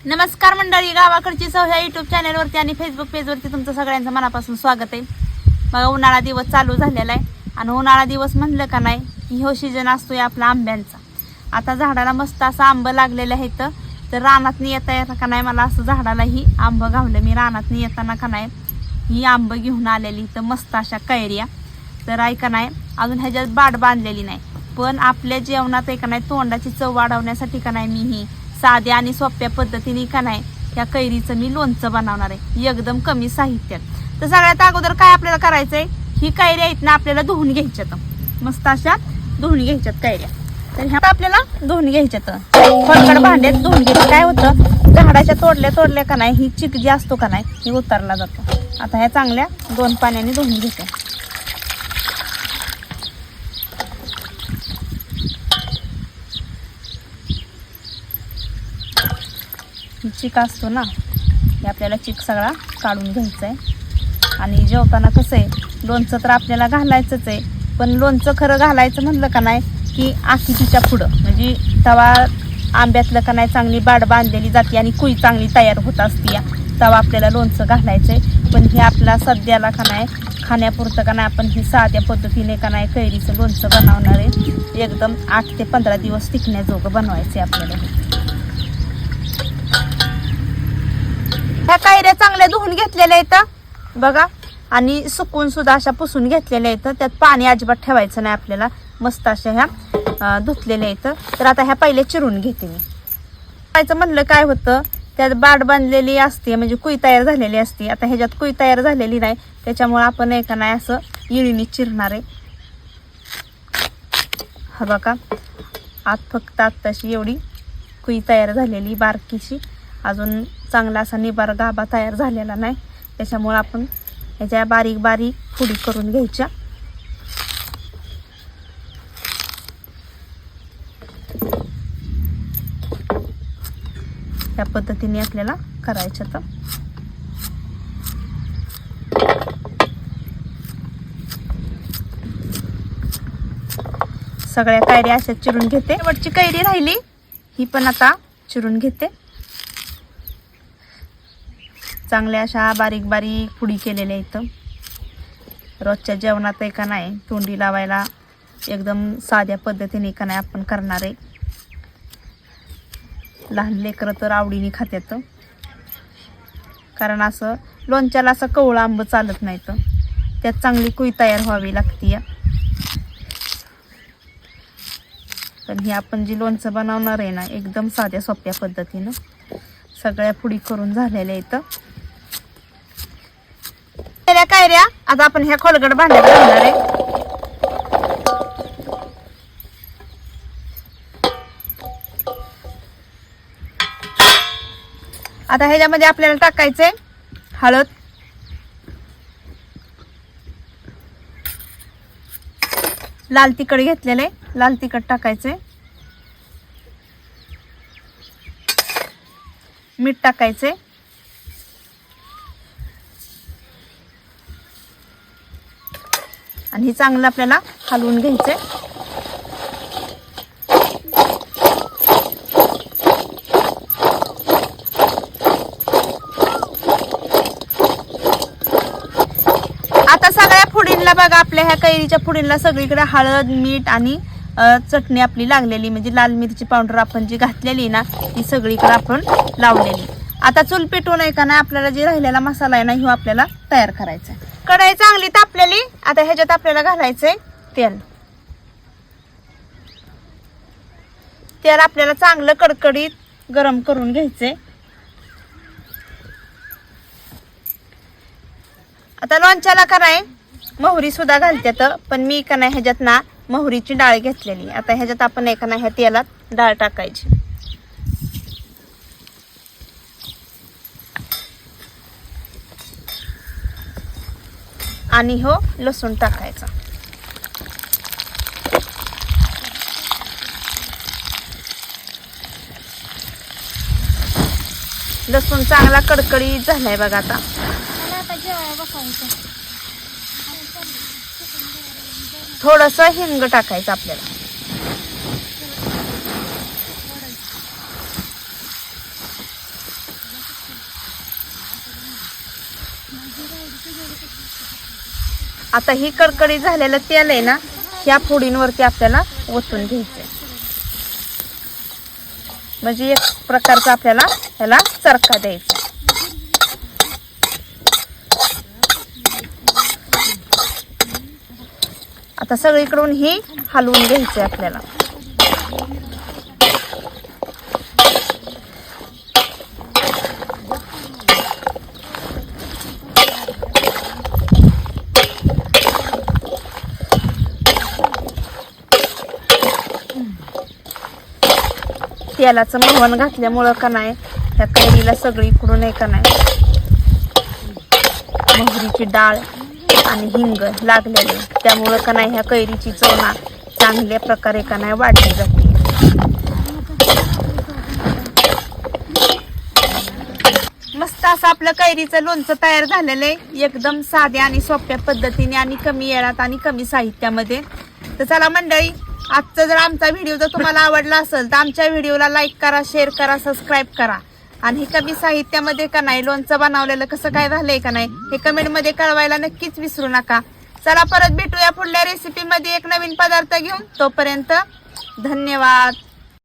नमस्कार मंडळी, गावाकडची चव ह्या युट्यूब चॅनलवरती आणि फेसबुक पेजवरती तुमचं सगळ्यांचं मनापासून स्वागत आहे. बघा, उन्हाळा दिवस चालू झालेला आहे आणि उन्हाळा दिवस म्हणलं का नाही की ह्यो सीजन असतोय आपला आंब्यांचा. आता झाडाला मस्त असं आंब लागलेलं आहे. तर रानात येता येता का नाही मला असं झाडाला ही आंब गावलं. मी रानात येताना का नाही ही आंब घेऊन आलेली तर मस्त अशा कैऱ्या. तर ऐका नाही अजून ह्याच्यात बाट बांधलेली नाही, पण आपल्या जेवणात आहे का नाही तोंडाची चव वाढवण्यासाठी का नाही मी ही साध्या आणि सोप्या पद्धतीने का नाही या कैरीचं मी लोणचं बनवणार आहे एकदम कमी साहित्यात. तर सगळ्यात अगोदर काय आपल्याला करायचंय, ही कैऱ्या आहेत ना आपल्याला धुवून घ्यायच्यात. मस्त अशा धुवून घ्यायच्यात कैऱ्या. तर ह्या आपल्याला धुवून घ्यायच्यात, खोलगड भांड्यात धुवून घ्यायचं. काय होतं, झाडाच्या तोडल्या का नाही ही चिक जी असतो का नाही ही उतरला जातो. आता ह्या चांगल्या 2 पाण्याने धुवून घेते. चिक असतो ना हे आपल्याला चिक सगळा काढून घ्यायचा आहे. आणि जेवताना कसं आहे, लोणचं तर आपल्याला घालायचंच आहे, पण लोणचं खरं घालायचं म्हणलं का नाही की आखीच्या पुढं म्हणजे तवा आंब्यातलं का नाही चांगली बाड बांधलेली जाते आणि कुई चांगली तयार होत असते तवा आपल्याला लोणचं घालायचं आहे. पण हे आपला सध्याला का नाही खाण्यापुरतं का नाही आपण ही साध्या पद्धतीने का नाही कैरीचं लोणचं बनवणार आहे. एकदम 8 ते 15 दिवस टिकण्याजोगं बनवायचं आहे आपल्याला. ह्या कैऱ्या चांगल्या धुवून घेतलेल्या आहेत बघा, आणि सुकून सुद्धा अशा पुसून घेतलेल्या आहेत. त्यात पाणी अजिबात ठेवायचं नाही आपल्याला. मस्त अशा ह्या धुतलेल्या आहेत. तर आता ह्या पहिले चिरून घेते मी. खायचं म्हणलं काय होतं, त्यात बाट बांधलेली असते म्हणजे कुई तयार झालेली असते. आता ह्याच्यात कुई तयार झालेली नाही, त्याच्यामुळे आपण एका नाही असं इळीने चिरणार आहे. हा बघा, आत फक्त आत्ताशी एवढी कुई तयार झालेली बारकीशी, अजून चांगला असा निबार गाभा तयार झालेला नाही. त्याच्यामुळे आपण ह्याच्या बारीक बारीक फोडी करून घ्यायच्या. या पद्धतीने आपल्याला करायच्या. तर सगळ्या कैऱ्या अशा चिरून घेते. शेवटची कैरी राहिली ही पण आता चिरून घेते. चांगल्या अशा बारीक बारीक पुडी केलेल्या इथं रोजच्या जेवणात आहे का नाही तोंडी लावायला एकदम साध्या पद्धतीने का नाही आपण करणार आहे. लहान लेकरं तर आवडीने खात्यात, कारण असं लोणच्याला असं कवळं आंब चालत नाही. तर त्यात चांगली कुई तयार व्हावी लागते. पण हे आपण जी लोणचं बनवणार आहे ना एकदम साध्या सोप्या पद्धतीनं सगळ्या पुडी करून झालेल्या इथं. कैऱ्या आता आपण ह्या खोलगड भांड्यात घालणार आहे. आता ह्याच्यामध्ये आपल्याला टाकायचंय हळद, लाल तिखट घेतलेले, लाल तिखट टाकायचे, मीठ टाकायचे, आणि हे चांगलं आपल्याला हलवून घ्यायचे. आता सगळ्या फुडींना बघा, आपल्या ह्या कैरीच्या फुडींना सगळीकडे हळद, मीठ आणि चटणी आपली लागलेली म्हणजे लाल मिरची पावडर आपण जी घातलेली ना ती सगळीकडे आपण लावलेली. आता चूल पेटवून आहे का नाही आपल्याला जे राहिलेला मसाला आहे ना ह्यो आपल्याला तयार करायचा. कढई चांगली तापलेली. आता ह्याच्यात आपल्याला घालायचंय तेल. तेल आपल्याला चांगलं कडकडीत गरम करून घ्यायचंय. आता लोणच्याला का नाही मोहरी सुद्धा घालतात, पण मी का नाही ह्याच्यात ना मोहरीची डाळ घेतलेली. आता ह्याच्यात आपण एका नाही ह्या तेलात डाळ टाकायची आणि हो लसूण टाकायचा. लसूण चांगला कडकडीत झालाय बघा. आता थोडंसं हिंग टाकायचं आपल्याला. आता ही कडकडीत झालेलं तेल आहे ना, ह्या फोडींवरती आपल्याला ओतून घ्यायचंय, म्हणजे एक प्रकारचा आपल्याला ह्याला चरका द्यायचा. आता सगळीकडून ही हलवून घ्यायचंय आपल्याला. तेलाचं मोहन घातल्यामुळं का नाही ह्या कैरीला सगळीकडून आहे का नाही मोहरीची डाळ आणि हिंग लागलेले, त्यामुळं का नाही ह्या कैरीची चव ना चांगल्या प्रकारे का नाही वाढली जाते. मस्त असं आपलं कैरीचं लोणचं तयार झालेलं आहे, एकदम साध्या आणि सोप्या पद्धतीने आणि कमी वेळात आणि कमी साहित्यामध्ये. तर चला मंडळी, आजचा जर आमचा व्हिडिओ जर तुम्हाला आवडला असेल तर आमच्या व्हिडिओला लाईक करा, शेअर करा, सबस्क्राईब करा. आणि हे कमी साहित्यामध्ये का नाही लोणचं बनवलेलं कसं काय झालंय का नाही हे कमेंटमध्ये कळवायला नक्कीच विसरू नका. चला परत भेटूया पुढल्या रेसिपीमध्ये एक नवीन पदार्थ घेऊन. तोपर्यंत धन्यवाद.